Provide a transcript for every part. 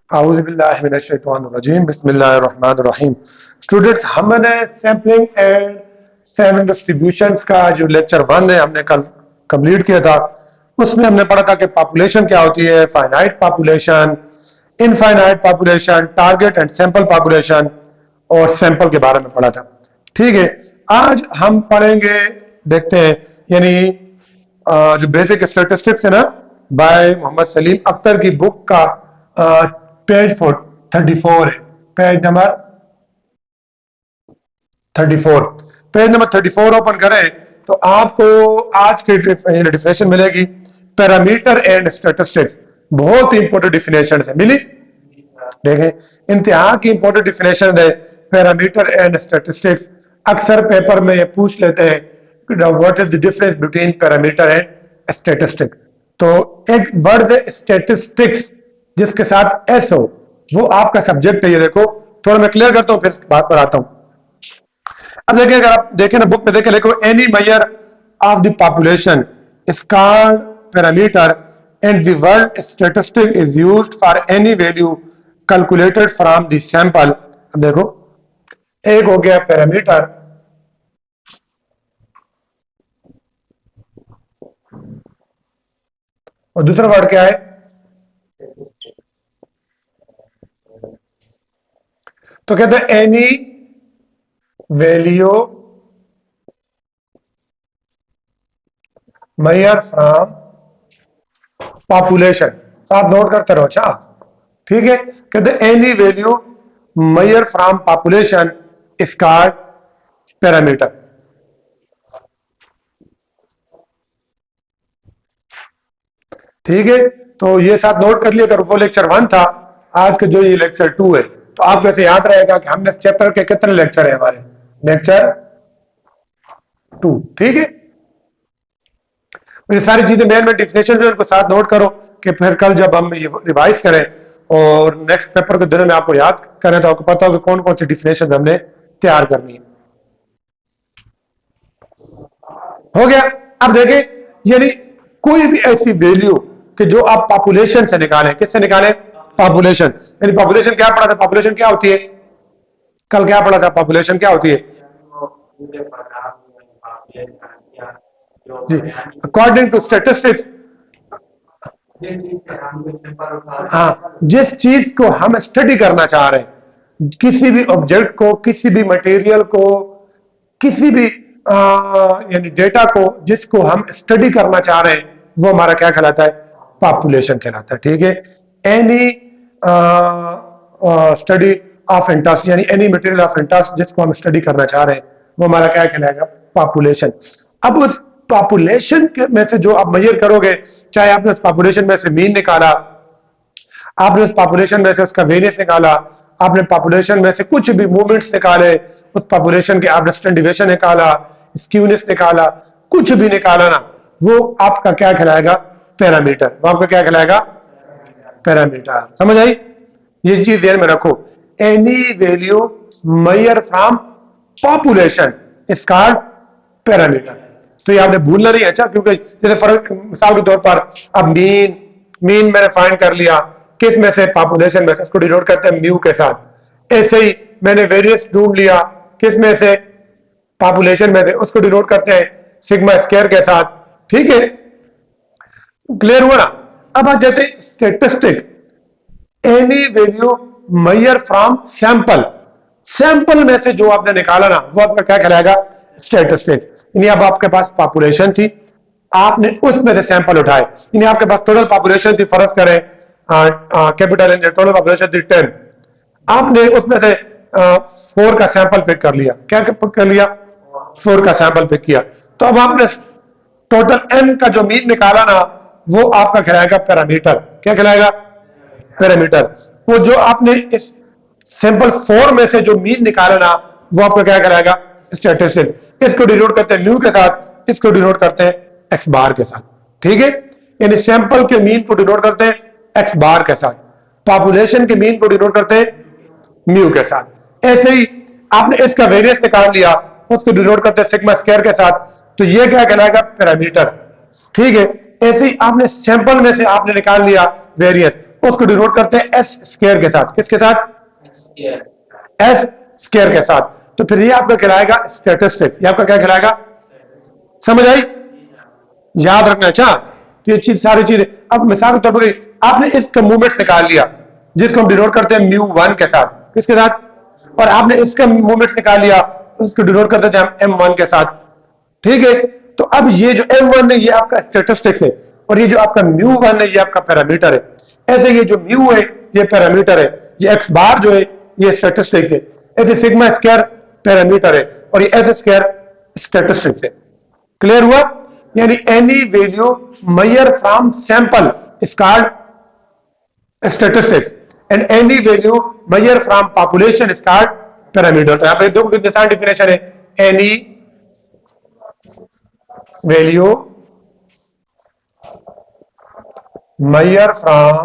आऊज़ुबिल्लाहिमिनश्शैतानिर्रजीम बिस्मिल्लाहिर्रहमानिर्रहीम। स्टूडेंट्स, हमने sampling and sample distributions का जो लेक्चर 1 है हमने कल कंप्लीट किया था। उसमें हमने पढ़ा था कि पॉपुलेशन क्या होती है, finite population, infinite population, target and sample population और सैंपल के बारे में पढ़ा था। ठीक है, आज हम पढ़ेंगे, देखते हैं, यानी जो बेसिक स्टैटिस्टिक्स है ना, बाय मोहम्मद सलीम अख्तर की बुक का पेज 34 है, page number 34। Page number 34 open करें तो आपको आज की डिफिनेशन मिलेगी, पैरामीटर एंड स्टैटिस्टिक्स। बहुत ही इंपॉर्टेंट डिफिनेशन है, मिली? देखें, इंतहा की इंपॉर्टेंट डिफिनेशन है पैरामीटर एंड स्टैटिस्टिक्स। अक्सर पेपर में ये पूछ लेते हैं what is the difference between parameter and statistics. तो एक वर्ड है स्टैटिस्टिक्स जिसके साथ एस हो, वो आपका सब्जेक्ट है। ये देखो, थोड़ा मैं क्लियर करता हूं फिर बात पर आता हूं। अब देखिए, अगर आप देखें ना, बुक में देखें, देखो, any measure of the population is called parameter and the word statistic is used for any value calculated from the sample. अब देखो, एक हो गया पैरामीटर, और दूसरा वर्ड क्या है? तो कहते हैं any value measure from population. साथ नोट करते रहो, अच्छा? ठीक है, कहते हैं any value measure from population is called parameter. ठीक है, तो ये साथ नोट कर लिया। अगर वो लेक्चर 1 था, आज का जो ये लेक्चर 2 है, तो आपको ऐसे याद रहेगा कि हमने इस चैप्टर के कितने लेक्चर है हमारे? लेक्चर 2। ठीक है, ये सारी चीजें मेन में डिफिनेशन जो उनको साथ नोट करो कि फिर कल जब हम ये रिवाइज करें और नेक्स्ट पेपर के दिनों में आपको याद करें तो आपको पता हो कि कौन कौन सी डिफिनेशन हमने तैयार करनी है। हो गया? अब देखें, यानी कोई भी ऐसी वैल्यू कि जो आप पॉपुलेशन से निकालें। किससे निकालें? पॉपुलेशन। यानी पॉपुलेशन क्या पढ़ा था? पॉपुलेशन क्या होती है? कल क्या पढ़ा था? पॉपुलेशन क्या होती है जी? अकॉर्डिंग टू स्टेटिस्टिक्स, हाँ, जिस चीज को हम स्टडी करना चाह रहे हैं, किसी भी ऑब्जेक्ट को, किसी भी मटेरियल को, किसी भी यानी डेटा को जिसको हम स्टडी करना चाह रहे हैं, वो हमारा क्या कहलाता है? पॉपुलेशन कहलाता है। ठीक है, एनी स्टडी ऑफ इंटरेस्ट, यानी एनी मटेरियल ऑफ इंटरेस्ट जिसको हम स्टडी करना चाह रहे हैं, वो हमारा क्या कहलाएगा? पॉपुलेशन। अब उस पॉपुलेशन में से जो आप मेजर करोगे, चाहे आपने उस पॉपुलेशन में से मीन निकाला, आपने उस पॉपुलेशन में से उसका वेरियंस निकाला, आपने पॉपुलेशन में से कुछ भी मूवमेंट्स निकाले, उस पॉपुलेशन के आपने स्टैंडर्ड डिविएशन निकाला, स्क्यूनेस निकाला, कुछ भी निकाला ना, वो आपका क्या कहलाएगा? पैरामीटर। वो आपका क्या कहलाएगा? पैरामीटर। समझ आई? ये चीज ध्यान में रखो, any value measure from population is called parameter. तो ये आपने भूलना नहीं है, अच्छा? क्योंकि जैसे फर्क मिसाल के तौर पर अब मीन मैंने फाइंड कर लिया, किस में से? पॉपुलेशन में से, इसको डिनोट करते हैं म्यू के साथ। ऐसे ही मैंने वेरियंस ढूंढ लिया, किस में से? पॉपुलेशन में से, उसको डिनोट करते हैं सिग्मा स्क्वायर के साथ। ठीक है, क्लियर हुआ ना? अब आ जाते हैं statistic, any value measure from sample. Sample में से जो आपने निकाला ना, वो आपका क्या कहलाएगा? स्टैटिस्टिक। यानी अब आपके पास पॉपुलेशन थी, आपने उसमें से सैंपल उठाए, यानी आपके पास टोटल पॉपुलेशन थी, फर्ज करें कैपिटल एन, टोटल पॉपुलेशन थी 10, आपने उसमें से 4 का सैंपल पिक कर लिया। क्या पिक कर लिया? 4 का सैंपल पिक किया। तो अब आपने टोटल एन का जो मीन निकाला ना, वो आपका कहलाएगा पैरामीटर। क्या कहलाएगा? पैरामीटर। वो जो आपने इस सैंपल 4 में से जो मीन निकाला ना, वो आपका क्या कहलाएगा? स्टैटिस्टिक। इसको डिनोट करते हैं म्यू के साथ, इसको डिनोट करते हैं एक्स बार के साथ। ठीक है, यानी सैंपल के मीन को डिनोट करते हैं एक्स बार के साथ, पॉपुलेशन के मीन को डिनोट करते हैं म्यू के साथ। ऐसे ही आपने इसका वेरियंस निकाल लिया, उसको डिनोट करते हैं सिग्मा स्क्वायर के साथ, तो ये क्या कहलाएगा? पैरामीटर। ठीक है, ऐसे ही आपने सैंपल में से आपने निकाल लिया वेरियंस, उसको डिनोट करते हैं एस स्क्वायर के साथ। किसके साथ? एस स्क्वायर के साथ। तो फिर ये आपका कहलाएगा स्टैटिस्टिक्स। ये आपका क्या कहलाएगा? समझ आई? याद रखना। अच्छा, तो ये चीज सारी चीजें। अब मिसाल के तौर पर आपने इसका मूवमेंट निकाल लिया जिसको हम डिनोट करते हैं μ1 के साथ। किसके साथ? और आपने इसका मूवमेंट निकाल लिया, उसको डिनोट करते हैं हम m1 के साथ। ठीक है, तो अब ये जो m1 है ये आपका स्टैटिस्टिक्स है, और ये जो आपका μ1 है ये आपका पैरामीटर है। ऐसे ये जो म्यू है ये पैरामीटर है, ये एक्स बार जो है ये स्टैटिस्टिक्स है। ऐसे सिग्मा स्क्वायर पैरामीटर है, और ये एस स्क्वायर स्टैटिस्टिक्स है। क्लियर हुआ? यानी any value measure from sample is called statistics and any value measure from population is called parameter। तो यहां पे दो कितने सारे डिफिनेशन है? Any value measure from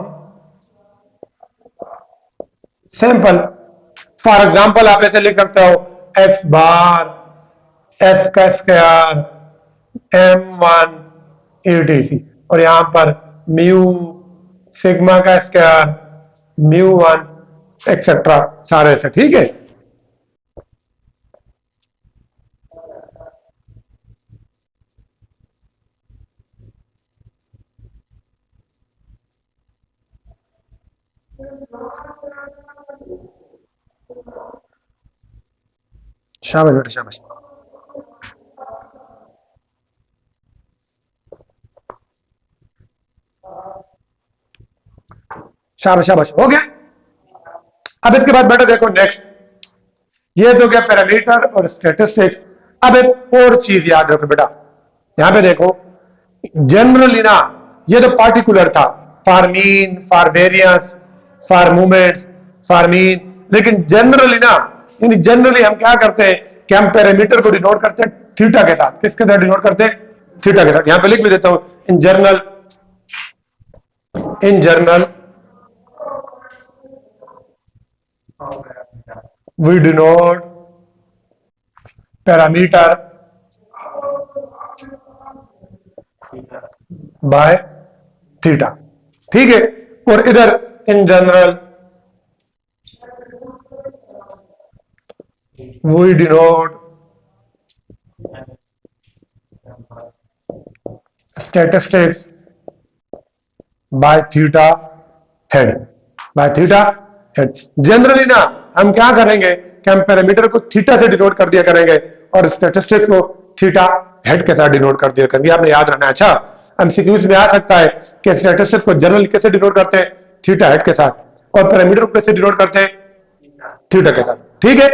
sample। For example आप ऐसे लिख सकते हो एक्स बार एस का स्क्वायर m1 etc, और यहां पर म्यू सिग्मा का स्क्वायर μ1 एक्सेट्रा सारे से। ठीक है, शाबाश बेटा शाबाश। शाबाश शाबाश, हो गया। अब इसके बाद बेटा देखो नेक्स्ट, ये तो क्या पैरामीटर और स्टैटिस्टिक्स। अब एक और चीज याद रखो बेटा, यहां पे देखो जनरली ना ये तो पार्टिकुलर था, for mean, for variance, for movements, for mean. लेकिन जनरली ना, यानी जनरली हम क्या करते हैं कि हम पैरामीटर को डिनोट करते हैं थीटा के साथ। किसके साथ डिनोट करते हैं? थीटा के साथ। यहां पे लिख भी देता हूं, in general we denote parameter by theta। ठीक है, और इधर in general we denote statistics by theta head। by theta head generally ना हम क्या करेंगे कि हम पैरामीटर को थीटा से डिनोट कर दिया करेंगे और स्टैटिस्टिक्स को थीटा हेड के साथ डिनोट कर दिया करेंगे। आपने याद रखना है। अच्छा, एमसीक्यूज में आ सकता है कि स्टैटिस्टिक्स को जनरली कैसे डिनोट करते हैं? थीटा हेड के साथ, और पैरामीटर को कैसे डिनोट करते हैं? थीटा के साथ। ठीक है,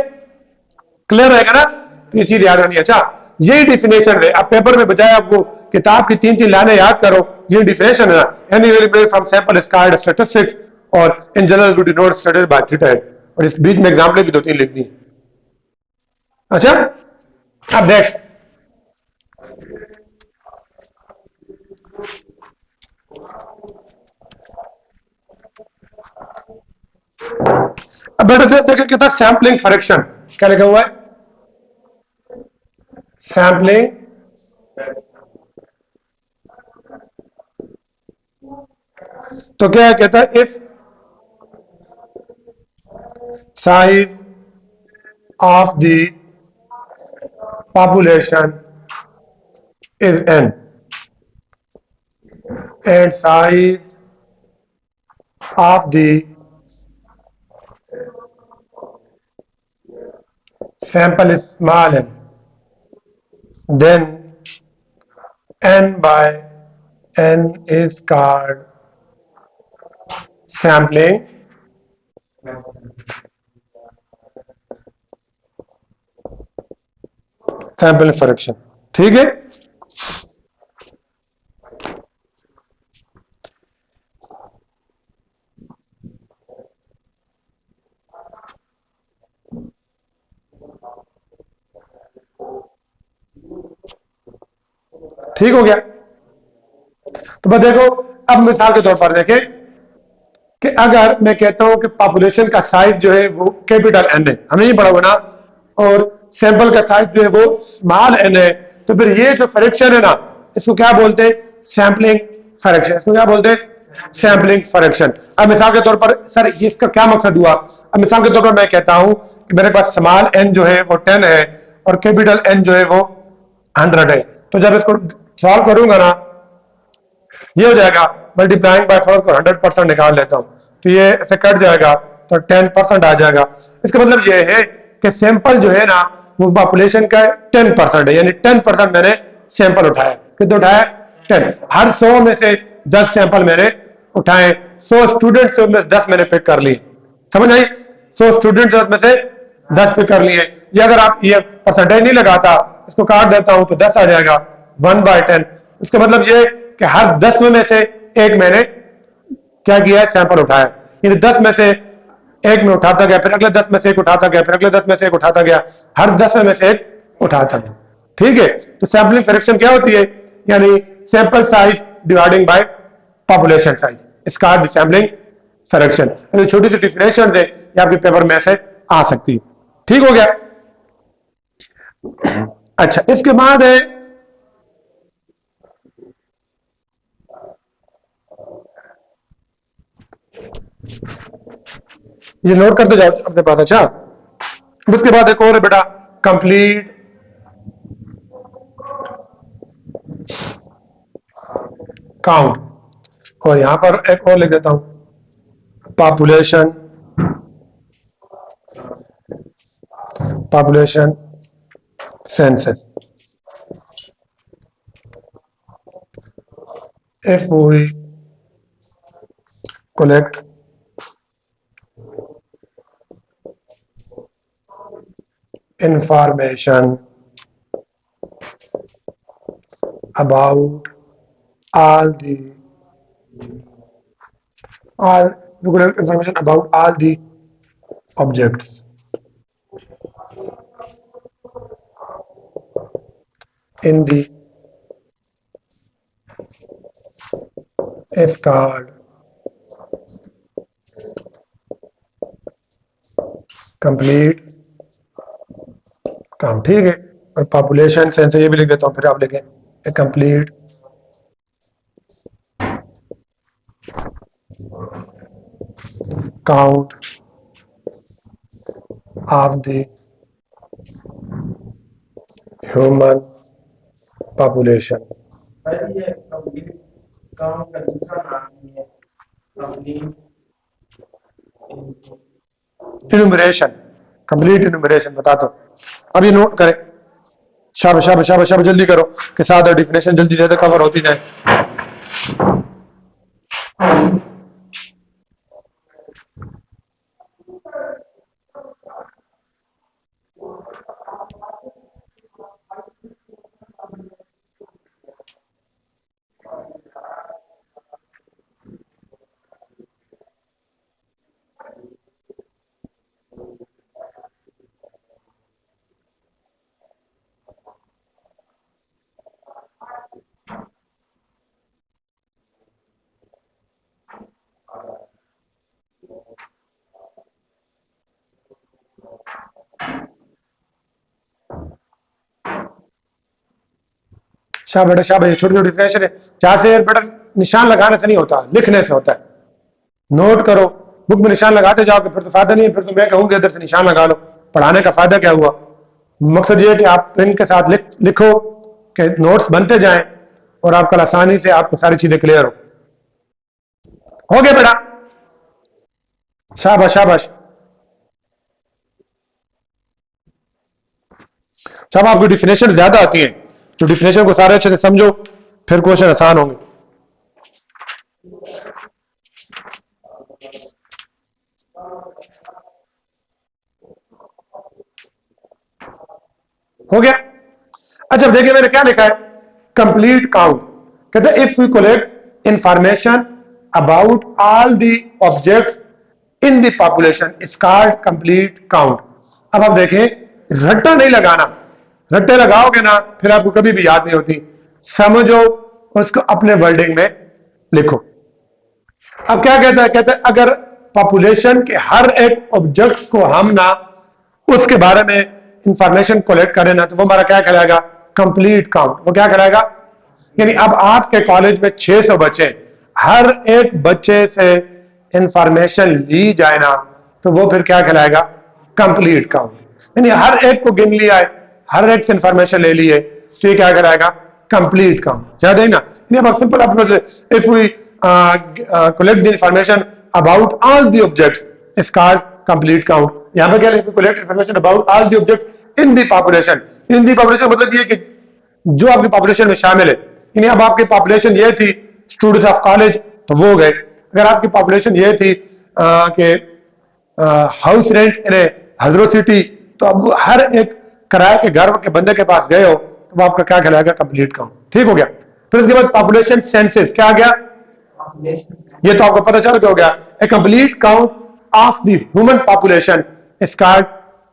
क्लियर रहेगा ना? तो ये चीज याद रखनी है। अच्छा, यही डिफिनेशन है। अब पेपर में बजाय आपको किताब की 3-3 लाइनें याद करो, ये डिफिनेशन है। Any value from sample is called statistics, और in general we denote statistics by theta head. और इस बीच में एग्जाम्पल भी 2-3 लिख दी। अच्छा, अब नेक्स्ट, अब बेटा देखिए क्या था, सैंपलिंग फ्रैक्शन। क्या लिखा हुआ है? सैंपलिंग तो क्या कहता है? If size of the population is n and size of the sample is small n, then n by n is called sampling sample fraction. ठीक है, ठीक हो गया। तो बस देखो, अब मिसाल के तौर पर देखें कि अगर मैं कहता हूं कि पॉपुलेशन का साइज जो है वो कैपिटल एन है, हमें ही पढ़ा हुआ ना, और सैंपल का साइज जो है वो स्मॉल एन है, तो फिर ये जो फ्रैक्शन है ना, इसको क्या बोलते हैं? Sampling fraction. इसको क्या बोलते हैं? Sampling fraction. अब मिसाल के तौर पर सर ये इसका क्या मकसद हुआ, अब मिसाल के तौर पर मैं कहता हूं कि मेरे पास स्मॉल n जो है वो 10 है और कैपिटल N जो है वो 100 है, तो जब इसको सॉल्व करूंगा ना ये हो जाएगा मल्टीप्लाइंग बाय 4 को 100% निकाल लेता हूं तो ये ऐसे कट जाएगा तो 10% आ जाएगा। इसका मतलब ये है कि सैंपल जो है ना वो पॉपुलेशन का 10% है, यानी 10% मैंने सैंपल उठाया। कितना उठाया? 10। हर 100 में से 10 सैंपल मैंने उठाए, 100 स्टूडेंट में 10 मैंने पिक कर लिए। समझ आई? 100 स्टूडेंट में से 10 पिक कर लिए। ये अगर आप ये परसेंटेज नहीं लगाता, इसको काट देता हूं तो 10 आ जाएगा 1/10। इसका मतलब ये कि हर 10 में से एक मैंने क्या किया है? सैंपल उठाया। यानी 10 में से एक में उठाता गया, फिर अगले 10 में से एक उठाता गया, फिर अगले 10 में से एक उठाता गया, हर 10 में से एक उठाता गया। ठीक है, तो सैंपलिंग फ्रैक्शन क्या होती है? यानी sample size dividing by population size, इसका सैंपलिंग फ्रैक्शन। छोटी सी डिफिनेशन है ये आपके पेपर में से आ सकती है। ठीक हो गया? अच्छा, इसके बाद है ये नोट करते जाओ अपने पास। अच्छा, उसके बाद एक और है बेटा कंप्लीट काउंट, और यहां पर एक और लिख देता हूं population census. if we collect information about all the objects in the card complete काम। ठीक है, और पॉपुलेशन सेंसस ये भी लिख देता हूं, फिर आप लिखें a complete count of the human population. Enumeration, complete enumeration बता दो। अब ये नोट करें, शाबाश शाबाश शाबाश शाबाश, जल्दी करो कि साथ डिफिनेशन जल्दी ज्यादा कवर होती जाए। शाबाश बेटा शाबाश, छोटी छोटी डिफिनेशन है, जहां से बेटा निशान लगाने से नहीं होता, लिखने से होता है। नोट करो, बुक में निशान लगाते जाओगे फिर तो फायदा नहीं है, फिर तो मैं कहूंगा इधर से निशान लगा लो, पढ़ाने का फायदा क्या हुआ? मकसद ये है कि आप पेन के साथ लिखो कि नोट्स बनते जाएं और आपका आसानी से आपको सारी चीजें क्लियर हो गया बेटा? शाबाश शाबाश। जब आपकी डिफिनेशन ज्यादा आती है तो डिफिनेशन को सारे अच्छे से समझो, फिर क्वेश्चन आसान होंगे। हो गया? अच्छा देखिए मैंने क्या लिखा है, कंप्लीट काउंट। कहते हैं if we collect information about all the objects in the population is called complete count. अब आप देखें, रट्टा नहीं लगाना, रट्टे लगाओगे ना फिर आपको कभी भी याद नहीं होती। समझो, उसको अपने वर्डिंग में लिखो। अब क्या कहता है? कहता है अगर पॉपुलेशन के हर एक ऑब्जेक्ट्स को हम ना उसके बारे में इंफॉर्मेशन कलेक्ट करें ना तो वो हमारा क्या कहलाएगा? Complete count. वो क्या कहलाएगा? यानी अब आपके कॉलेज में 600 बच्चे, हर एक बच्चे से इंफॉर्मेशन ली जाए ना, तो वो फिर क्या कहलाएगा? Complete count. यानी हर एक को गिन लिया है, हर एक से इंफॉर्मेशन ले ली है, तो ये क्या कहलाएगा? Complete count. याद है ना? अब सिंपल आप if we collect the information about all the objects is called complete count। यहां पे क्या लिखा? collect information about all the objects in the population। in the population मतलब ये कि जो आपकी पॉपुलेशन में शामिल है। यानी अब आपकी पॉपुलेशन ये थी स्टूडेंट्स ऑफ कॉलेज, तो वो हो गए। अगर आपकी पॉपुलेशन ये थी कि हाउस रेंट इन हजरो सिटी, तो अब हर एक किराए के घर के बंदे के पास गए हो, तो वो आपका क्या कहलाएगा? Complete count. ठीक हो गया। फिर उसके बाद पॉपुलेशन सेंसस क्या आ गया? ये तो आपको पता चल गया हो गया। A complete count of the human population is called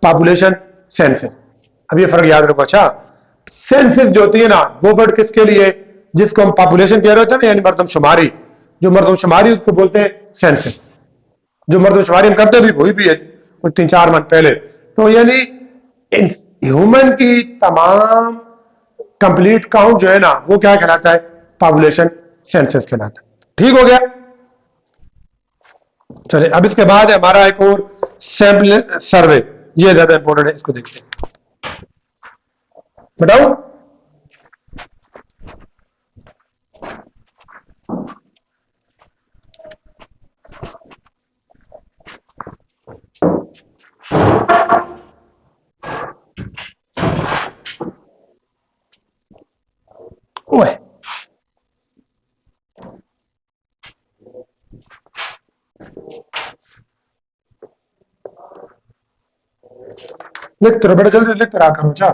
population census. अब ये फर्क याद रखो। अच्छा, सेंसस जो होती है ना, वो वर्ड किसके लिए? जिसको हम पॉपुलेशन कह रहे थे ना, यानी मर्दमशुमारी। जो मर्दमशुमारी उसको बोलते हैं सेंसस। जो मर्दमशुमारी हम करते भी वही भी है कुछ 3-4 मंथ पहले। तो यानी ह्यूमन की तमाम कंप्लीट काउंट जो है ना, वो क्या कहलाता है? पॉपुलेशन सेंसस कहलाता है। ठीक हो गया। चलिए, अब इसके बाद हमारा एक और सैंपल सर्वे, ये ज्यादा इंपॉर्टेंट है, इसको देखते हैं। बताओ। ओए, लिखते रहो बेटा, जल्दी लिखते रहा करो। अच्छा,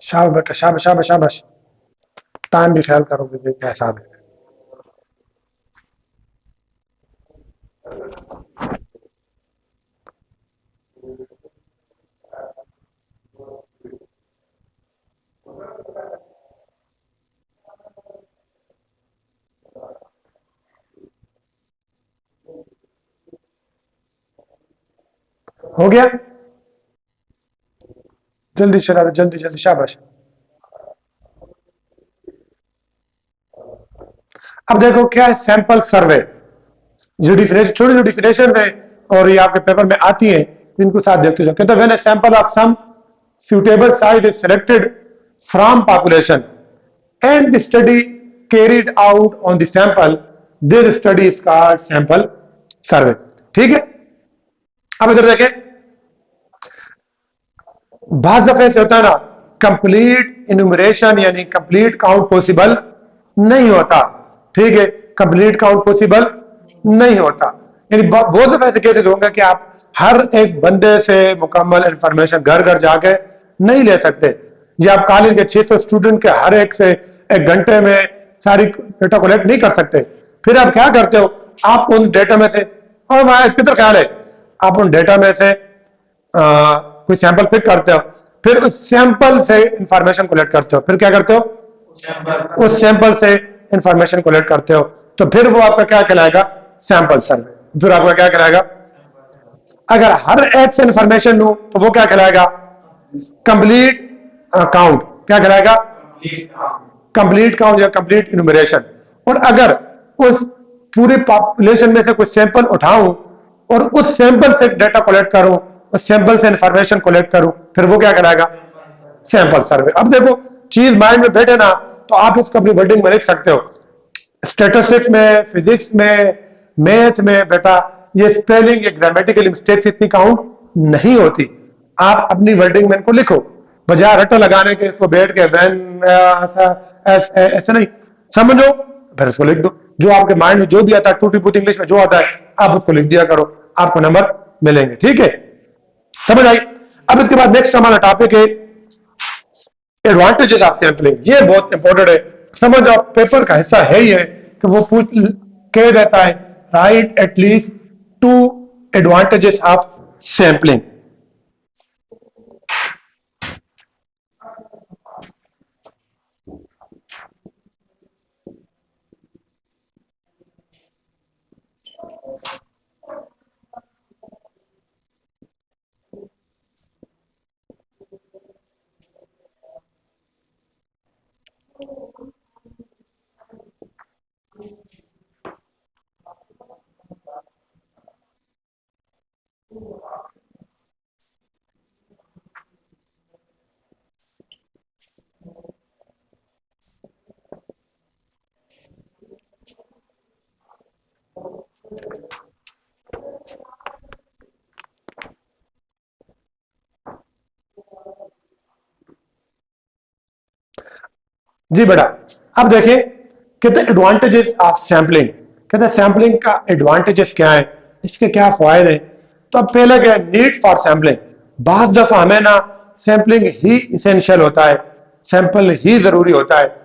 शाबाश बेटा, शाबाश शाबाश शाबाश। टाइम भी ख्याल करोगे कि क्या हिसाब है। हो गया? जल्दी चला, जल्दी जल्दी, शाबाश। अब देखो क्या है सैंपल सर्वे। जो डिफिनेशन, छोटी जो डिफिनेशन है और ये आपके पेपर में आती है, इनको साथ देखते जाओ। कहते हैं when a sample of some suitable size is selected from population and the study carried out on the sample, this study is called sample survey। ठीक है। अब इधर देखें, बहुत दफे ऐसे होता है ना, कंप्लीट इन्यूमरेशन यानी कंप्लीट काउंट पॉसिबल नहीं होता। ठीक है, कंप्लीट काउंट पॉसिबल नहीं होता। यानी बहुत दफे ऐसे केसेस होंगे कि आप हर एक बंदे से मुकम्मल इंफॉर्मेशन घर घर जाके नहीं ले सकते। या आप कॉलेज के 600 स्टूडेंट के हर एक से एक घंटे में सारी डेटा कलेक्ट नहीं कर सकते। फिर आप क्या करते हो? आप उन डेटा में से, और मैं किधर ख्याल है, आप उन डेटा में से कोई सैंपल पिक करते हो, फिर उस सैंपल से इंफॉर्मेशन कलेक्ट करते हो, फिर क्या करते हो, उस सैंपल से इंफॉर्मेशन कलेक्ट करते हो, तो फिर वो आपका क्या कहलाएगा, सैंपल सर्वे, फिर आपका क्या कहलाएगा। अगर हर एक से इंफॉर्मेशन लूं तो वो क्या कहलाएगा, कंप्लीट काउंट, क्या कहलाएगा, कंप्लीट काउंट या कंप्लीट इनुमरेशन। और अगर उस पूरी पॉपुलेशन में से कुछ सैंपल उठाऊं और उस सैंपल से डेटा कलेक्ट करूं, उस सैंपल से इंफॉर्मेशन कलेक्ट करूं, फिर वो क्या कराएगा, सैंपल सर्वे। अब देखो चीज माइंड में बैठे ना, तो आप उसको अपनी वर्डिंग में लिख सकते हो। स्टेटिस्टिक्स में, फिजिक्स में, मैथ में बेटा ये स्पेलिंग या ग्रामेटिकल मिस्टेक्स इतनी काउंट नहीं होती। आप अपनी वर्डिंग में इनको लिखो, बजाय रट्टा लगाने के इसको बैठ के वैन ऐसा नहीं, समझो फिर उसको लिख दो। जो आपके माइंड में जो भी आता है, टूटी फूटी इंग्लिश में जो आता है, आप उसको लिख दिया करो, आपको नंबर मिलेंगे। ठीक है, समझ आई। अब इसके बाद नेक्स्ट हमारा टॉपिक है एडवांटेजेस ऑफ सैंपलिंग। ये बहुत इंपॉर्टेंट है, समझ आओ, पेपर का हिस्सा है ही है कि वो पूछ कह देता है write at least 2 advantages of sampling. जी बेटा, अब देखें कहते हैं एडवांटेजेस ऑफ सैंपलिंग। कहते हैं सैंपलिंग का एडवांटेजेस क्या है, इसके क्या फायदे हैं। तो अब पहले क्या है, नीड फॉर सैंपलिंग। बहुत दफा हमें ना सैंपलिंग ही इसेंशियल होता है, सैंपल ही जरूरी होता है,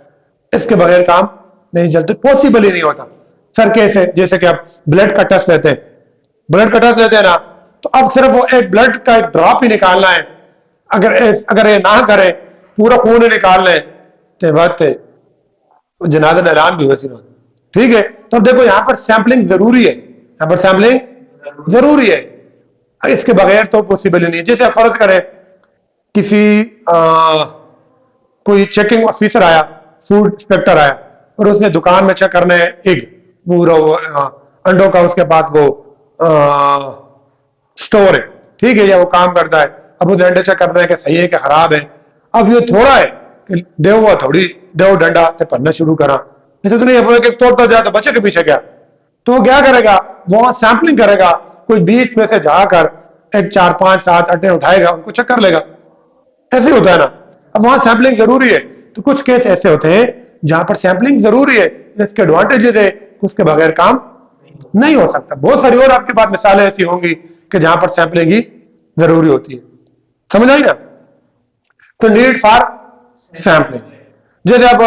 इसके बगैर काम नहीं चलते, पॉसिबल ही नहीं होता। सर कैसे, जैसे कि आप ब्लड का टेस्ट लेते हैं, ब्लड का टेस्ट लेते हैं ना, तो अब सिर्फ वो एक ब्लड का एक ड्रॉप ही निकालना है। अगर ये ना करें, पूरा खून ही निकाल लें, तो बात है जनाजा में ऐलान भी वैसी होती। ठीक है, तो अब देखो यहाँ पर सैंपलिंग जरूरी है, यहाँ पर सैंपलिंग जरूरी है, इसके बगैर तो पॉसिबल ही नहीं है। जैसे फर्ज करें किसी कोई चेकिंग ऑफिसर आया, फूड इंस्पेक्टर आया, और उसने दुकान में चेक करने एग, पूरा वो अंडों का उसके पास वो स्टोर है, ठीक है, या वो काम करता है। अब उस अंडे चेक करना है कि सही है कि खराब है। अब ये थोड़ा है कि देव हुआ थोड़ी देव डंडा ते पढ़ना शुरू करा, जैसे तो नहीं कि तोड़ता जाए तो बच्चे के पीछे क्या, तो वो क्या करेगा, वो सैंपलिंग करेगा, कोई बीच में से जाकर एक 4 5 7 अंडे उठाएगा, उनको चेक कर लेगा। ऐसे होता है ना। अब वहां सैंपलिंग जरूरी है, तो कुछ केस ऐसे होते हैं जहां पर सैंपलिंग जरूरी है, इसके एडवांटेजेस है, उसके बगैर काम नहीं हो सकता। बहुत सारी और आपके पास मिसालें ऐसी होंगी कि जहां पर सैंपलिंग ही जरूरी होती है, समझ आई ना। तो नीड फॉर सैंपलिंग, जैसे अब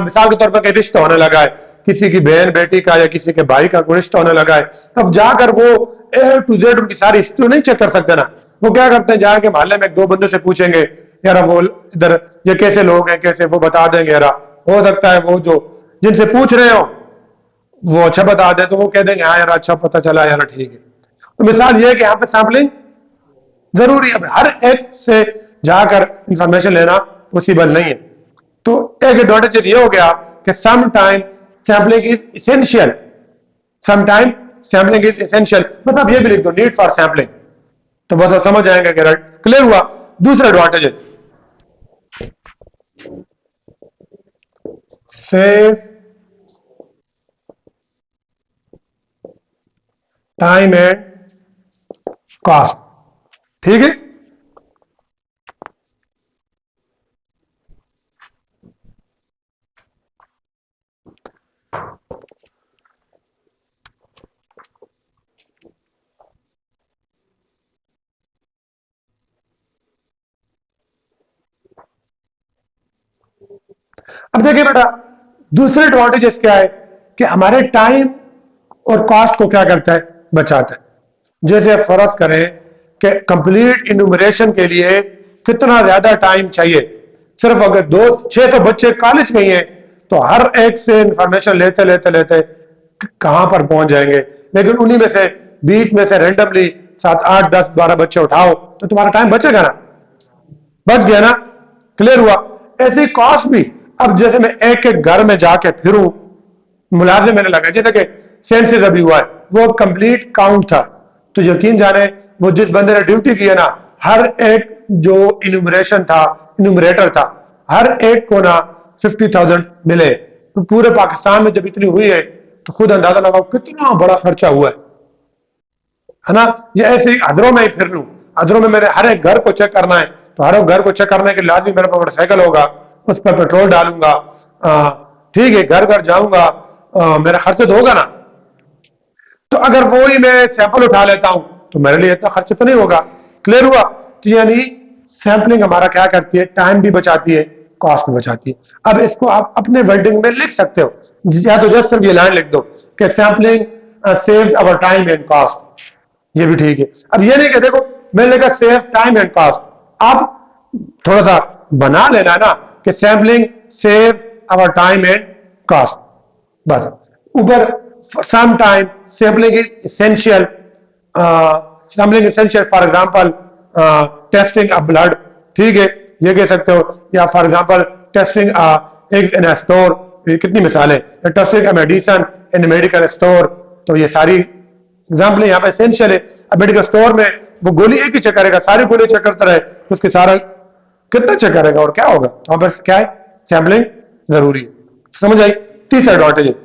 मिसाल के तौर पर रिश्ता होने लगा है, किसी की बहन बेटी का या किसी के भाई का कोई रिश्ता होने लगा है, तब जाकर वो ए टू जेड उनकी सारी हिस्ट्री नहीं चेक कर सकते ना। वो क्या करते हैं, जाके मोहल्ले में 2 बंदों से पूछेंगे यार वो इधर ये कैसे लोग हैं, कैसे, वो बता देंगे यार। हो सकता है वो जो जिनसे पूछ रहे हो वो अच्छा बता दे, तो वो कह देंगे हाँ यार अच्छा पता चला यार, ठीक है। तो मिसाल ये है कि यहाँ पे सैंपलिंग जरूरी है, हर एक से जाकर इंफॉर्मेशन लेना पॉसिबल नहीं है। तो एक एडवांटेज ये हो गया कि some time sampling is essential, some time sampling is essential, बस आप ये भी लिख दो नीड फॉर सैम्पलिंग, तो बस आप समझ जाएंगे कि क्लियर हुआ। दूसरा एडवांटेज है सेव टाइम एंड कॉस्ट, ठीक है। अब देखिए बेटा, दूसरे एडवांटेजेस क्या है कि हमारे टाइम और कॉस्ट को क्या करता है, बचाता है। जैसे फर्ज करें कि कंप्लीट इन्यूमरेशन के लिए कितना ज्यादा टाइम चाहिए, सिर्फ अगर 600 बच्चे कॉलेज में ही हैं तो हर एक से इंफॉर्मेशन लेते लेते लेते कहां पर पहुंच जाएंगे। लेकिन उन्हीं में से बीच में से रेंडमली 7 8 10 12 बच्चे उठाओ तो तुम्हारा टाइम बचेगा ना, बच गया ना, क्लियर हुआ। ऐसी कॉस्ट भी, अब जैसे मैं एक एक घर में जाके फिरूं, मुलाजिम मैंने लगा, जैसे कि सेंसस अभी हुआ है, वो कंप्लीट काउंट था, तो यकीन जाने वो जिस बंदे ने ड्यूटी की है ना, हर एक जो इन्यूमरेशन था, इन्यूमरेटर था, हर एक को ना 50,000 मिले। तो पूरे पाकिस्तान में जब इतनी हुई है तो खुद अंदाजा लगाओ कितना बड़ा खर्चा हुआ है ना। ये ऐसे ही अदरों में ही फिर लूं, अदरों में मैंने हर एक घर को चेक करना है, तो हर एक घर को चेक करने के लाजिम मेरे पास मोटरसाइकिल होगा, उस पर पेट्रोल डालूंगा, ठीक है, घर घर जाऊंगा, मेरा खर्च तो होगा ना। तो अगर वो ही मैं सैंपल उठा लेता हूं तो मेरे लिए इतना खर्च तो नहीं होगा, क्लियर हुआ। तो यानी सैंपलिंग हमारा क्या करती है, टाइम भी बचाती है, कॉस्ट भी बचाती है। अब इसको आप अपने वर्डिंग में लिख सकते हो, या तो जस्ट सिर्फ ये लाइन लिख दो कि sampling saved our time and cost, ये भी ठीक है। अब ये नहीं कि देखो मैंने लिखा सेव टाइम एंड कॉस्ट, आप थोड़ा सा बना लेना ना कि sampling save our time and cost, बस ऊपर some time sampling is essential, sampling essential for example testing a blood, ठीक है, ये कह सकते हो, या for example testing eggs in a store, कितनी मिसालें, testing a medicine in medical store, तो ये सारी एग्जांपल यहाँ पे एसेंशियल है। अब मेडिकल स्टोर में वो गोली एक ही चेक करेगा, सारी गोली चेक करता रहे, उसके सारा कितना चेक करेगा और क्या होगा, तो बस क्या है, सैंपलिंग जरूरी है। समझ आई, तीसरा एडवांटेज है।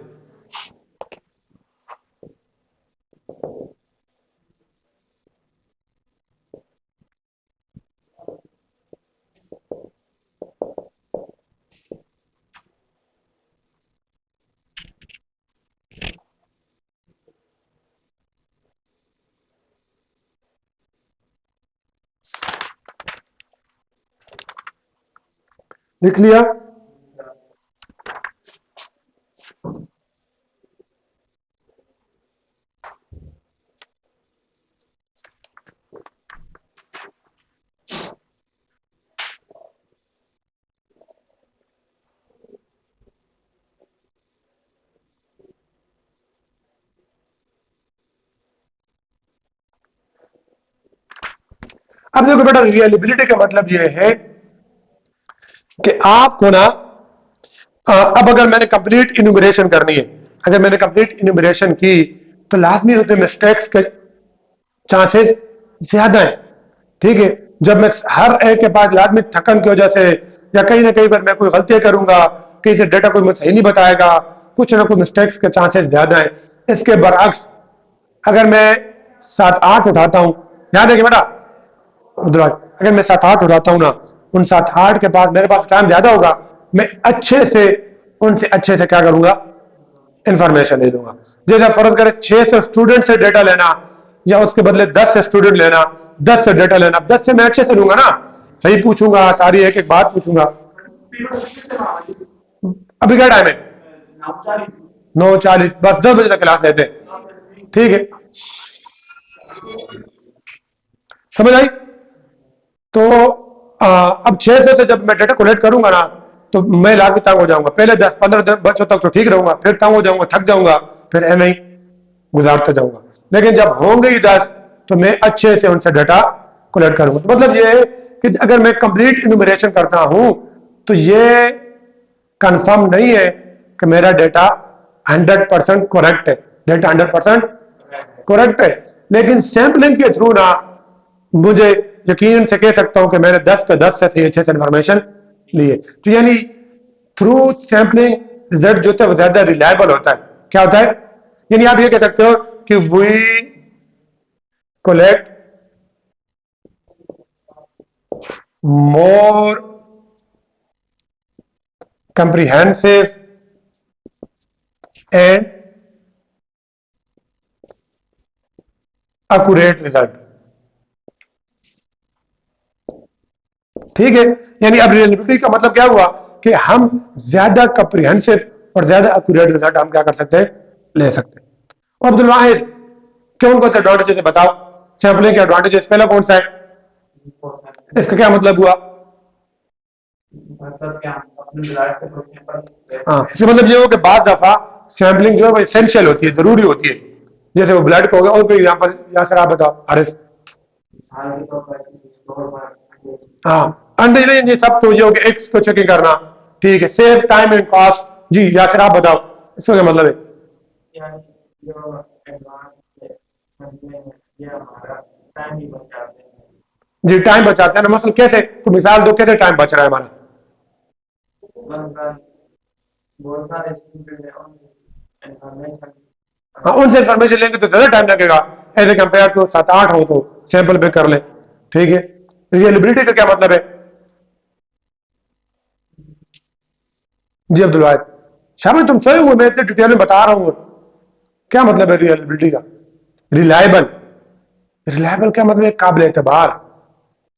लिख लिया, अब देखो बेटा, रियलिबिलिटी का मतलब यह है कि आपको ना अब अगर मैंने कंप्लीट इन्यूमरेशन करनी है, अगर मैंने कंप्लीट इन्यूमरेशन की तो लाजमी होते मिस्टेक्स के चांसेस ज्यादा है, ठीक है। जब मैं हर एक के पास लाजमी थकन की वजह से या कहीं ना कहीं पर मैं कोई गलतियां करूंगा, कहीं से डेटा कोई मुझे सही नहीं बताएगा, कुछ ना कुछ मिस्टेक्स के चांसेस ज्यादा है। इसके बरअक्स अगर मैं 7 8 उठाता हूं, ध्यान देखिए बेटा, अगर मैं 7 8 उठाता हूं ना, उन 7 8 के पास मेरे पास टाइम ज्यादा होगा, मैं अच्छे से उनसे अच्छे से क्या करूंगा, इंफॉर्मेशन दे दूंगा। जैसे फर्ज करें 600 स्टूडेंट से डेटा लेना या उसके बदले 10 से स्टूडेंट लेना, 10 से डेटा लेना, 10 से मैं अच्छे से लूंगा ना, सही पूछूंगा, सारी एक एक बात पूछूंगा। अभी क्या टाइम है, 9:40, बस 10 बजे तक क्लास लेते हैं, ठीक है, समझ आई। तो अब 600 से जब मैं डेटा कलेक्ट करूंगा ना, तो मैं लाख भी तंग हो जाऊंगा, पहले 10 15 बच्चों तक तो ठीक रहूंगा, फिर तंग हो जाऊंगा, थक जाऊंगा, फिर ऐसे ही गुजारता जाऊंगा। लेकिन जब होंगे ही 10 तो मैं अच्छे से उनसे डाटा कलेक्ट करूंगा। तो मतलब ये है कि अगर मैं कंप्लीट इन्यूमरेशन करता हूं तो ये कंफर्म नहीं है कि मेरा डेटा 100% करेक्ट है, डेटा 100% करेक्ट है। लेकिन सैंपलिंग के थ्रू ना मुझे यकीन से कह सकता हूं कि मैंने 10 के 10 से अच्छे से इंफॉर्मेशन लिए। तो यानी थ्रू सैंपलिंग रिजल्ट जो होता है वो ज्यादा रिलायबल होता है। क्या होता है, यानी आप ये कह सकते हो कि we collect more comprehensive and accurate result, ठीक है। यानी अब रियलिबिलिटी का मतलब क्या हुआ कि हम ज्यादा कॉम्प्रिहेंसिव और ज्यादा एक्यूरेट रिजल्ट हम क्या कर सकते हैं, ले सकते हैं। अब्दुल वाहिद, कौन कौन से एडवांटेजेस है बताओ? सैम्पलिंग के एडवांटेजेस, पहला कौन सा है? इसका क्या मतलब हुआ? मतलब क्या अपने डिजायर से क्वेश्चन पर हाँ, इसका मतलब ये हो कि बाद दफा सैम्पलिंग जो है वो इसेंशियल होती है, जरूरी होती है। जैसे वो ब्लड का हो गया, और कोई एग्जाम्पल या सर आप बताओ आरिफ। मिसाल के तौर पर स्टोर पर हाँ, अंडे नहीं, ये सब तो ये हो गया एक्स को चेकिंग करना। ठीक है, सेव टाइम एंड कॉस्ट। जी या सर आप बताओ, इसका क्या मतलब है? या जो एडवांस समझने में ये हमारा टाइम ही बचाते हैं। जी, टाइम बचाते हैं ना, मतलब कैसे? तो मिसाल दो, कैसे टाइम बच रहा है हमारा? मतलब बहुत सारे स्टूडेंट हैं और इंफॉर्मेशन हाँ, उनसे इन्फॉर्मेशन लेंगे तो ज्यादा टाइम लगेगा, एज ए कंपेयर टू 7-8 हो तो सैंपल पे कर ले। ठीक है, रियलिबिलिटी का क्या मतलब है? जी अब्दुल वाहिद, शामिल तुम सही हुए, मैं इतने डिटेल में बता रहा हूँ। क्या मतलब है रियलिबिलिटी का? रिलायबल। रिलायबल क्या मतलब है? काबिल एतबार।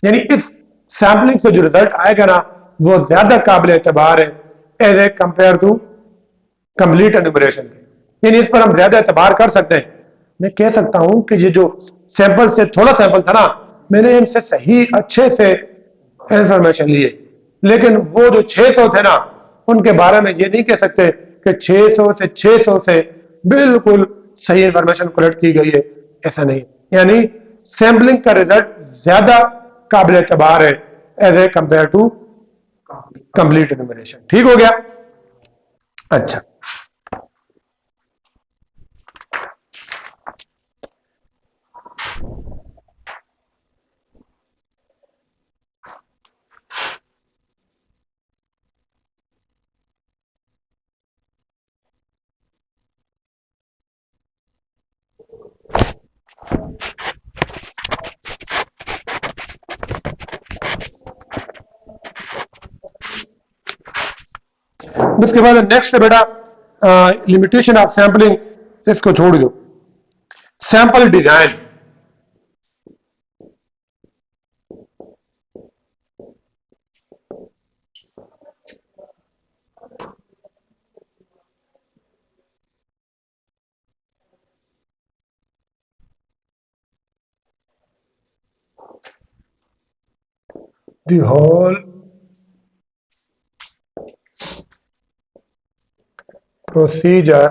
यानी इस सैम्पलिंग से जो रिजल्ट आएगा ना, वो ज्यादा काबिल एतबार है as a compare to complete enumeration. यानी इस पर हम ज्यादा एतबार कर सकते हैं। मैं कह सकता हूं कि ये जो सैंपल से थोड़ा सैंपल था ना, मैंने इनसे सही अच्छे से इंफॉर्मेशन लिए, लेकिन वो जो 600 थे ना, उनके बारे में ये नहीं कह सकते कि 600 से बिल्कुल सही इंफॉर्मेशन कलेक्ट की गई है। ऐसा नहीं। यानी सैम्पलिंग का रिजल्ट ज्यादा काबिल एतबार है as a compare to complete enumeration. ठीक हो गया? अच्छा, उसके बाद नेक्स्ट है बेटा लिमिटेशन ऑफ सैंपलिंग। इसको छोड़ दो। Sample design. the whole procedure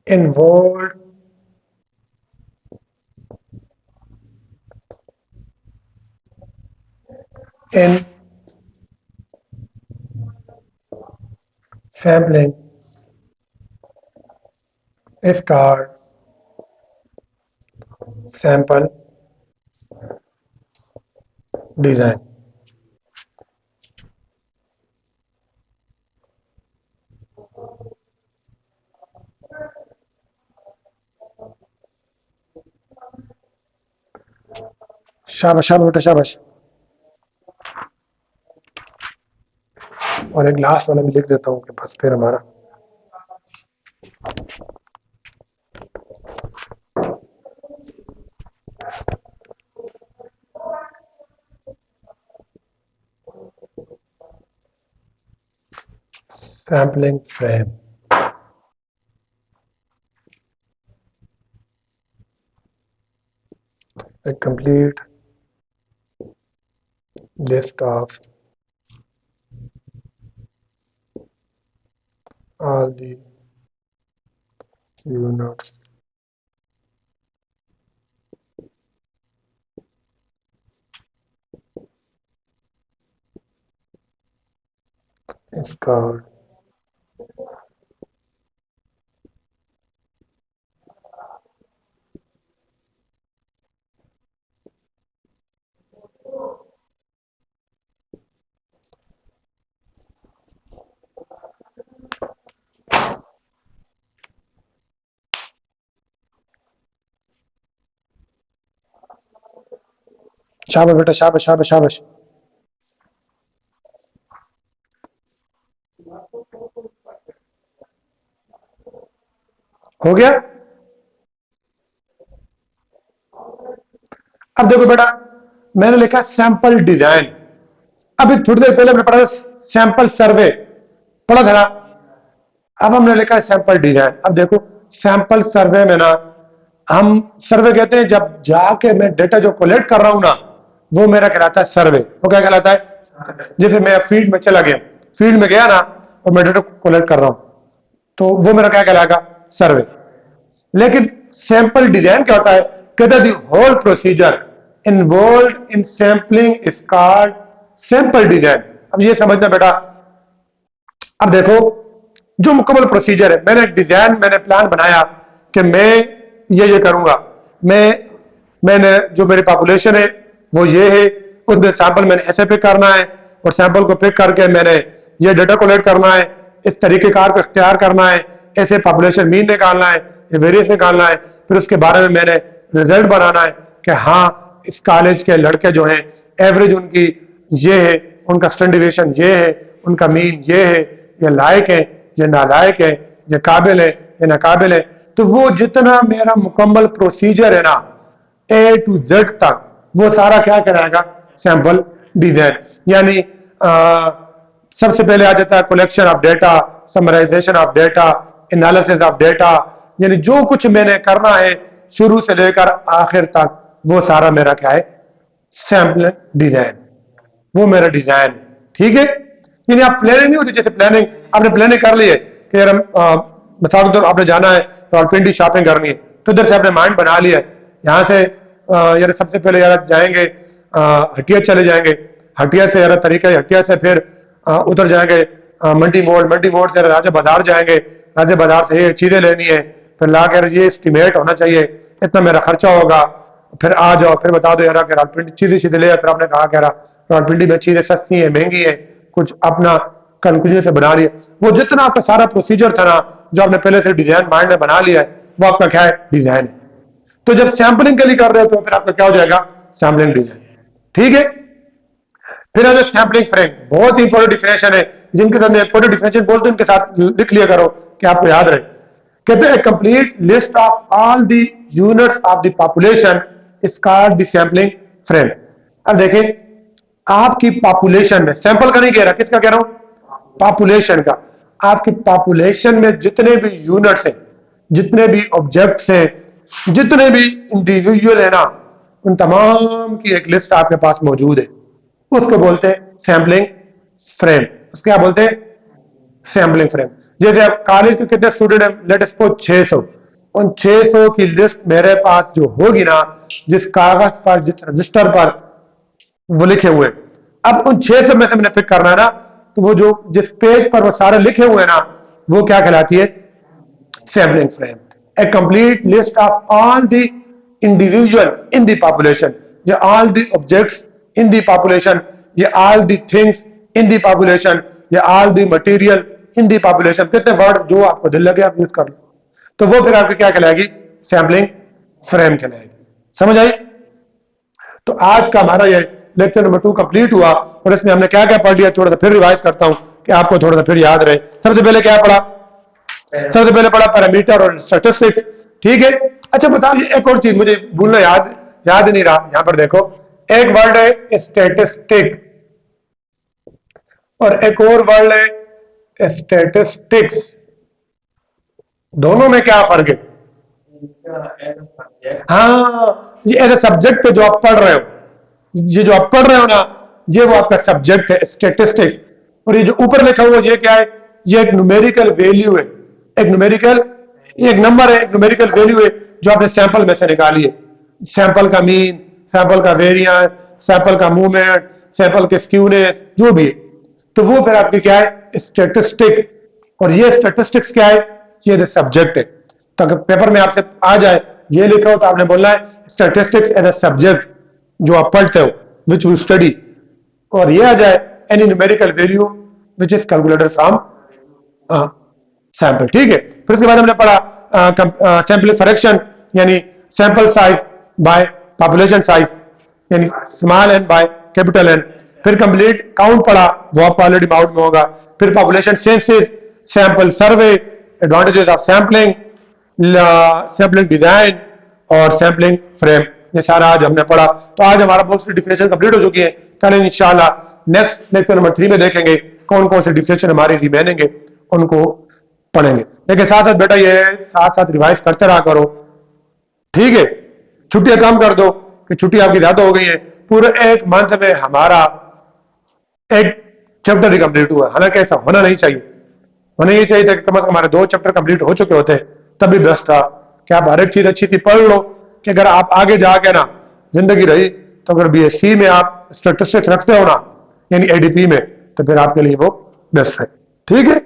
involved in sampling is called sample design। शाबाश शाबाश बेटा शाबाश। और एक लास्ट वाला भी लिख देता हूँ कि बस फिर हमारा sampling frame. A complete list of all the units is called शाबाश बेटा शाबाश शाबाश शाबाश। हो गया? अब देखो बेटा, मैंने लिखा सैंपल डिजाइन। अभी थोड़ी देर पहले मैंने पढ़ा सैंपल सर्वे। पढ़ा था ना। अब हमने लिखा है सैंपल डिजाइन। अब देखो सैंपल सर्वे में ना, हम सर्वे कहते हैं जब जाके मैं डेटा जो कलेक्ट कर रहा हूं ना, वो मेरा कहलाता है सर्वे। वो क्या कहलाता है? जैसे मैं फील्ड में चला गया, फील्ड में गया ना और मैं डेटा कलेक्ट कर रहा हूं, तो वो मेरा क्या कहलाएगा? सर्वे। लेकिन सैंपल डिजाइन क्या होता है? कहता है the whole procedure involve in sampling is called sample design. अब ये समझना बेटा, अब देखो जो मुकम्मल प्रोसीजर है, मैंने डिजाइन, मैंने प्लान बनाया कि मैं ये करूंगा, मैंने जो मेरी पॉपुलेशन है वो ये है, उसमें सैंपल मैंने ऐसे पिक करना है, और सैंपल को पिक करके मैंने ये डेटा कलेक्ट करना है, इस तरीकेकार को इख्तियार करना है, ऐसे पॉपुलेशन मीन निकालना है, वेरियस निकालना है, फिर उसके बारे में मैंने रिजल्ट बनाना है कि हाँ इस कॉलेज के लड़के जो हैं एवरेज उनकी ये है, उनका स्टैंडर्ड डिविएशन ये है, उनका मीन ये है, ये लायक है, ये नालायक है, ये काबिल है, ये नाकाबिल है। तो वो जितना मेरा मुकम्मल प्रोसीजर है ना ए टू जेड तक, वो सारा क्या कराएगा? Sample design. यानी सबसे पहले आ जाता है collection of data, summarization of data, analysis of data, यानी जो कुछ मैंने करना है शुरू से लेकर आखिर तक, वो सारा मेरा क्या है? Sample design. वो मेरा डिजाइन है, ठीक है। यानी आप प्लानिंग नहीं होती, जैसे प्लानिंग आपने प्लानिंग कर ली है कि यार मिसाल के तौर आपने जाना है रावलपिंडी शॉपिंग करनी है, तो इधर से आपने माइंड बना लिया है, यहाँ से यार सबसे पहले यार जाएंगे हटिया चले जाएंगे, हटिया से यार तरीका है, हटिया से फिर उधर जाएंगे मंडी मोड़, मंडी मोड़ से राजा बाजार जाएंगे, राजा बाजार से ये चीजें लेनी है, फिर ला कर ये एस्टिमेट होना चाहिए, इतना मेरा खर्चा होगा, फिर आ जाओ फिर बता दो यार कि रावलपिंडी चीजें सीधे ले। फिर आपने कहा कह रहा रावलपिंडी में चीजें सस्ती है, महंगी है, कुछ अपना कंक्लूजन से बना लिया। वो जितना आपका सारा प्रोसीजर था ना, जो आपने पहले से डिजाइन माइंड में बना लिया है, वो आपका क्या है? डिजाइन है। तो जब सैंपलिंग के लिए कर रहे हो तो फिर आपका क्या हो जाएगा? सैंपलिंग डिजाइन, ठीक है। फिर अगर सैंपलिंग फ्रेम, बहुत ही इंपॉर्टेंट डिफिनेशन है, जिनके साथ इंपॉर्टेंट डिफिनेशन बोलते हैं उनके साथ लिख लिया करो कि आपको याद रहे। कहते हैं complete list of all the units of the population is called the sampling frame. अब देखें आपकी पॉपुलेशन में, सैंपल का नहीं कह रहा, किसका कह रहा हूं? पॉपुलेशन का। आपकी पॉपुलेशन में जितने भी यूनिट्स हैं, जितने भी ऑब्जेक्ट्स हैं, जितने भी इंडिविजुअल है ना, उन तमाम की एक लिस्ट आपके पास मौजूद है, उसको बोलते हैं सैंपलिंग फ्रेम। उसके क्या बोलते हैं? Sampling frame. जैसे अब कॉलेज के कितने स्टूडेंट हैं? Let us suppose 600। उन 600 की लिस्ट मेरे पास जो होगी ना, जिस कागज पर, जिस रजिस्टर पर वो लिखे हुए, अब उन 600 में से मैंने पिक करना है ना, तो वो जो जिस पेज पर वो सारे लिखे हुए हैं ना, वो क्या कहलाती है? Sampling frame. A complete list of all the individual in the population, या all the objects in the population, या all the things in the population, या all the material in the population. कितने वर्ड जो आपको दिल लगे आप use कर लो, तो वो फिर आपकी क्या कहलाएगी? सैंपलिंग फ्रेम कहलाएगी। समझ आई? तो आज का हमारा ये लेक्चर नंबर 2 कंप्लीट हुआ, और इसमें हमने क्या क्या पढ़ लिया थोड़ा सा फिर रिवाइज करता हूं कि आपको थोड़ा सा फिर याद रहे। सबसे पहले क्या पढ़ा? सबसे पहले पढ़ा पैरामीटर और स्टैटिस्टिक्स, ठीक है। अच्छा बताओ, एक और चीज मुझे भूलना याद नहीं रहा, यहां पर देखो एक वर्ड है स्टैटिस्टिक और एक और वर्ड है स्टैटिस्टिक्स। दोनों में क्या फर्क है? हाँ, ये एज ए सब्जेक्ट जो आप पढ़ रहे हो, ये जो आप पढ़ रहे हो ना, ये वो आपका सब्जेक्ट है स्टैटिस्टिक्स। और ये जो ऊपर लिखा हुआ ये क्या है? ये एक न्यूमेरिकल वैल्यू है, एक न्यूमेरिकल, एक नंबर है, एक न्यूमेरिकल वैल्यू है जो आपने सैंपल में से निकाली है। सैंपल का मीन, सैंपल का वेरिएंस, सैंपल का मूवमेंट, सैंपल के स्क्यूनेस, जो भी है, तो वो फिर आपकी क्या है? स्टैटिस्टिक। और ये स्टैटिस्टिक्स क्या है? ये सब्जेक्ट है। तो अगर पेपर में आपसे आ जाए ये लिखा हो तो आपने बोलना है स्टैटिस्टिक्स एज ए सब्जेक्ट जो आप पढ़ते हो, विच यू स्टडी। और ये आ जाए any numerical value which is calculated from sample, ठीक है। फिर उसके बाद हमने पढ़ा सैंपल फ्रैक्शन, यानी sample size by population size, यानी small N by capital N. फिर कंप्लीट काउंट पढ़ा, वो आपको ऑलरेडी माउंट में होगा। फिर population census, sample survey, advantages of sampling, sampling design और सैंपलिंग फ्रेम, ये सारा आज हमने पढ़ा। तो आज हमारा मोस्ट डिफिनेशन कंप्लीट हो चुकी है। कल इंशाल्लाह नेक्स्ट लेक्चर नंबर 3 में देखेंगे कौन कौन से डिफिनेशन हमारी रिमेनिंग है उनको पढ़ेंगे। लेकिन साथ साथ बेटा ये साथ साथ रिवाइज करते रहा करो, ठीक है। छुट्टियां कम कर दो कि छुट्टी आपकी ज्यादा हो गई है, पूरे एक मंथ में हमारा एक चैप्टर ही कंप्लीट हुआ, हालांकि ऐसा होना नहीं चाहिए। होना ये चाहिए था कि कम से कम हमारे 2 चैप्टर कंप्लीट हो चुके होते, तभी बेस्ट था कि आप हर एक चीज अच्छी थी पढ़ लो, कि अगर आप आगे जाके ना जिंदगी रही तो अगर बीएससी में आप स्टैटिस्टिक्स रखते हो ना, यानी एडीपी में, तो फिर आपके लिए वो बेस्ट है, ठीक है।